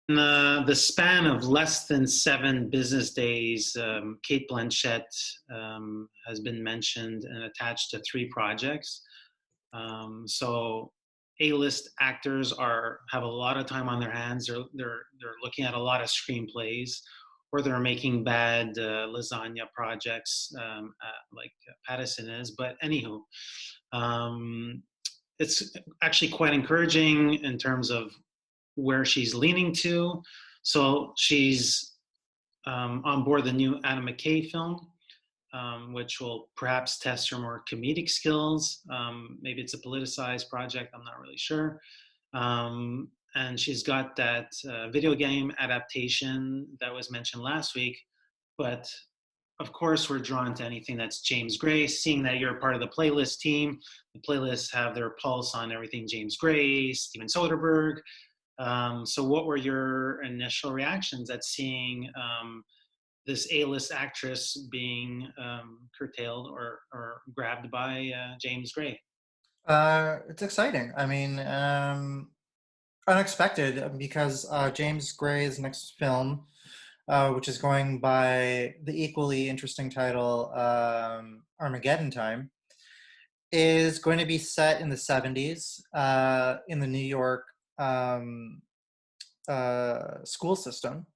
In the span of less than 7 business days, Cate Blanchett has been mentioned and attached to 3 projects. So A-list actors have a lot of time on their hands. They're looking at a lot of screenplays, or they're making bad lasagna projects like Pattison is. But anywho, um, it's actually quite encouraging in terms of where she's leaning to. So she's on board the new Adam McKay film, which will perhaps test her more comedic skills. Maybe it's a politicized project, I'm not really sure. And she's got that video game adaptation that was mentioned last week. But of course, we're drawn to anything that's James Gray. Seeing that you're part of the playlist team, the playlists have their pulse on everything James Gray, Steven Soderbergh. So what were your initial reactions at seeing this A-list actress being curtailed or grabbed by James Gray? It's exciting. I mean, unexpected because James Gray's next film, which is going by the equally interesting title Armageddon Time, is going to be set in the 70s in the New York school system,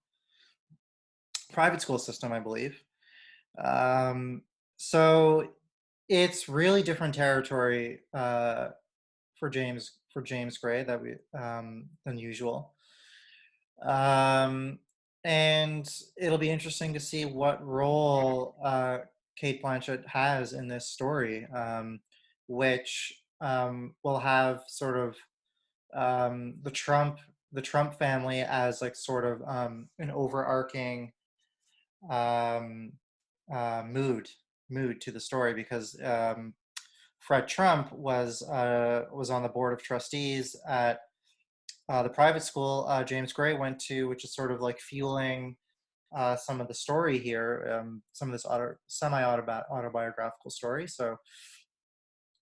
private school system, I believe. So it's really different territory for James Gray than usual, and it'll be interesting to see what role Cate Blanchett has in this story, which will have sort of the Trump family as like sort of an overarching um, mood to the story, because Fred Trump was on the board of trustees at the private school James Gray went to, which is sort of like fueling some of the story here, some of this semi-autobiographical story. So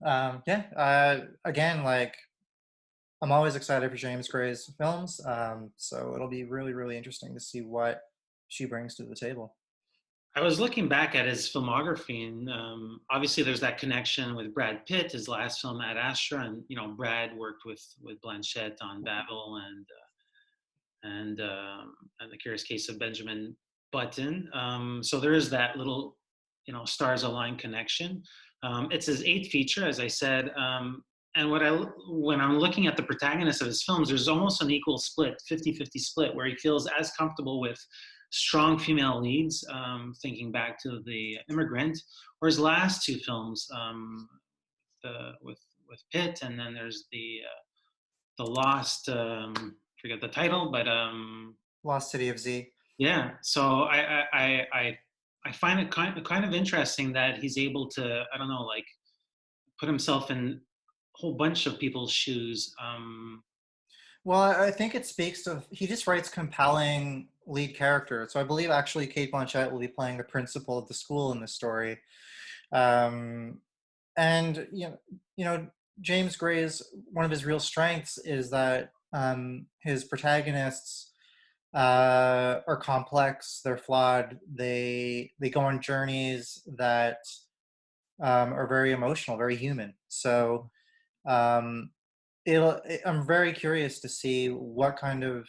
yeah, again, like I'm always excited for James Gray's films, so it'll be really, really interesting to see what she brings to the table. I was looking back at his filmography, and obviously there's that connection with Brad Pitt, his last film Ad Astra, and Brad worked with Blanchett on Babel and the Curious Case of Benjamin Button. So there is that little stars align connection. It's his eighth feature, as I said. And when I'm looking at the protagonists of his films, there's almost an equal split, 50-50 split, where he feels as comfortable with strong female leads, thinking back to The Immigrant, or his last 2 films, with Pitt, and then there's the Lost, forget the title, but Lost City of Z. yeah. So I find it kind of interesting that he's able to, I don't know, like put himself in a whole bunch of people's shoes. Well, I think it speaks to he just writes compelling lead characters. So I believe actually Cate Blanchett will be playing the principal of the school in this story, um, and James Gray's one of his real strengths is that his protagonists are complex, they're flawed, they go on journeys that are very emotional, very human. So um, I'm very curious to see what kind of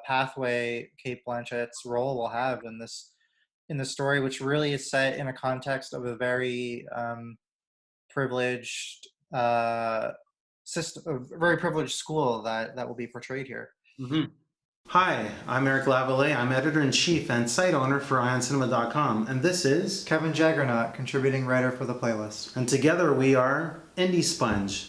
pathway Cate Blanchett's role will have in this story, which really is set in a context of a very privileged system, a very privileged school that will be portrayed here. Mhm. Hi, I'm Eric Lavallée. I'm editor-in-chief and site owner for IONCINEMA.com, and this is Kevin Jagernauth, contributing writer for the playlist. and together we are IndieSponge.